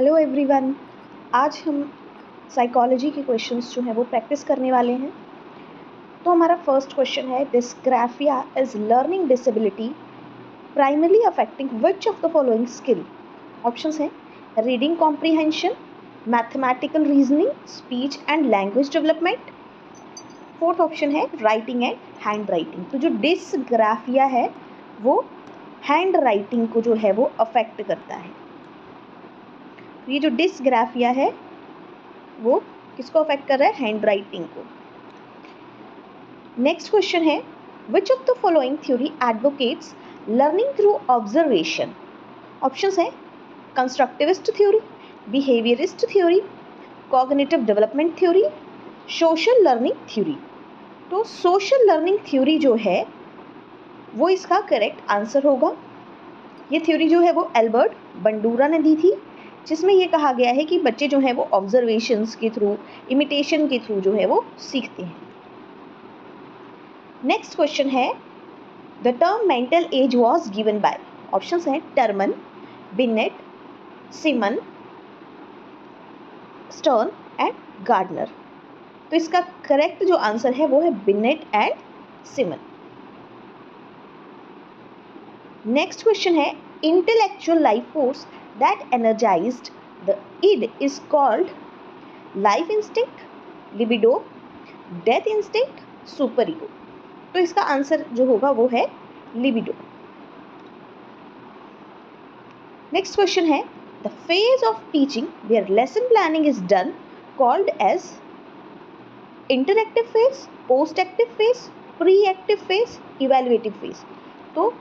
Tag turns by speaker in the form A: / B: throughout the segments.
A: Hello everyone, आज हम psychology के क्वेश्चंस जो हैं वो प्रैक्टिस करने वाले हैं। तो हमारा फर्स्ट क्वेश्चन है, dysgraphia is learning disability primarily affecting which of the following skill. Options हैं reading comprehension, mathematical reasoning, speech and language development. Fourth option है राइटिंग एंड हैंड राइटिंग। तो जो डिस्ग्राफिया है वो हैंड राइटिंग को जो है वो अफेक्ट करता है। ये जो डिस्ग्राफिया है वो किसको अफेक्ट कर रहा है? हैंड राइटिंग को। नेक्स्ट क्वेश्चन है, which of the following theory advocates learning through observation. Options है constructivist theory, behaviourist theory, cognitive development theory, social learning theory. तो सोशल लर्निंग थ्योरी जो है वो इसका करेक्ट आंसर होगा। ये थ्योरी जो है वो एल्बर्ट बंडूरा ने दी थी, जिसमें ये कहा गया है कि बच्चे जो हैं वो ऑब्जर्वेशंस के थ्रू, इमिटेशन के थ्रू जो है वो सीखते हैं। नेक्स्ट क्वेश्चन है, the term mental age was given by. Options हैं Terman, Binet, Simon, Stern and Gardner. तो इसका करेक्ट जो आंसर है वो है Binet and Simon. Next question है, intellectual life force that energized the id is called life instinct, libido, death instinct, superego। तो इसका आंसर जो होगा वो है libido। नेक्स्ट क्वेश्चन है, the phase of teaching where lesson planning is done called as interactive phase, post-active phase, pre-active phase, evaluative phase। तो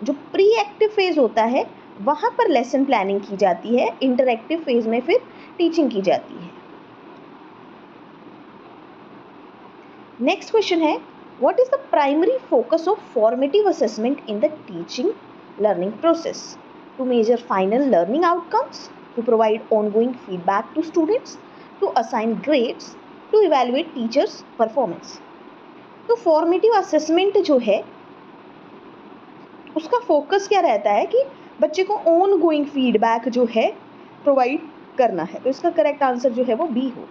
A: जो pre-active phase होता है वहाँ पर लेसन प्लानिंग की जाती है, इंटरैक्टिव फेज में फिर टीचिंग की जाती है। नेक्स्ट क्वेश्चन है, what is the primary focus of formative assessment in the teaching learning process? To measure final learning outcomes, to provide ongoing feedback to students, to assign grades, to evaluate teachers performance. तो formative assessment जो है उसका focus क्या रहता है कि बच्चे को ऑन गोइंग फीडबैक जो है प्रोवाइड करना है। तो इसका करेक्ट आंसर जो है वो बी हो।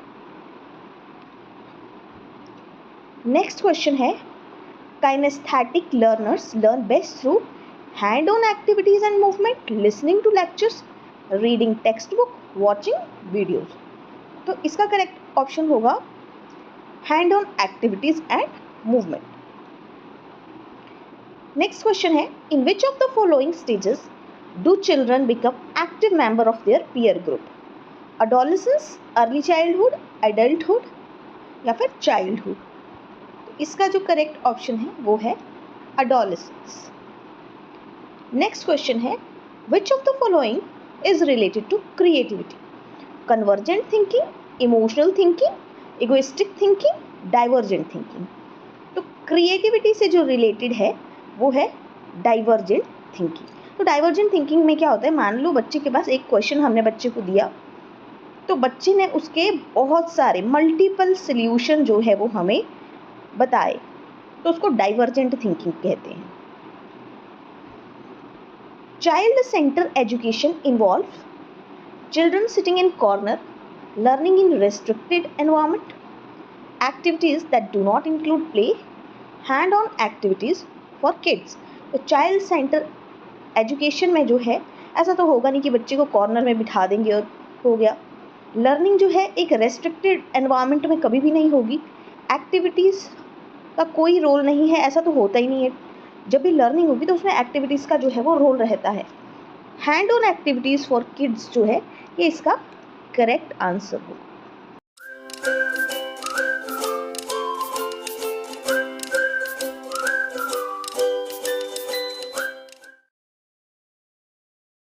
A: नेक्स्ट क्वेश्चन है, kinesthetic learners learn best through hand on activities and movement, listening to lectures, reading textbook, watching videos. तो इसका करेक्ट ऑप्शन होगा hand on activities and movement. Next question है, in which of the following stages do children become active member of their peer group? Adolescence, early childhood, adulthood या फिर childhood? तो इसका जो correct option है वो है adolescence। नेक्स्ट क्वेश्चन है, which of the following is related to creativity? Convergent thinking, emotional thinking, egoistic thinking, divergent thinking। तो क्रिएटिविटी से जो रिलेटेड है वो है डाइवर्जेंट थिंकिंग। तो डाइवर्जेंट थिंकिंग में क्या होता है, मान लो बच्चे के पास एक क्वेश्चन हमने बच्चे को दिया, तो बच्चे ने उसके बहुत सारे मल्टीपल सॉल्यूशन जो है वो हमें बताए, तो उसको डाइवर्जेंट थिंकिंग कहते हैं। Child centre education involve children sitting in corner, learning in restricted environment, activities that do not include play, hand on activities for kids. तो चाइल्ड सेंटर एजुकेशन में जो है ऐसा तो होगा नहीं कि बच्चे को कॉर्नर में बिठा देंगे और हो गया। लर्निंग जो है एक रेस्ट्रिक्टेड एनवायरनमेंट में कभी भी नहीं होगी। एक्टिविटीज़ का कोई रोल नहीं है, ऐसा तो होता ही नहीं है। जब भी लर्निंग होगी तो उसमें एक्टिविटीज़ का जो है वो रोल रहता है। Hand on activities for kids जो है ये इसका करेक्ट आंसर होगा।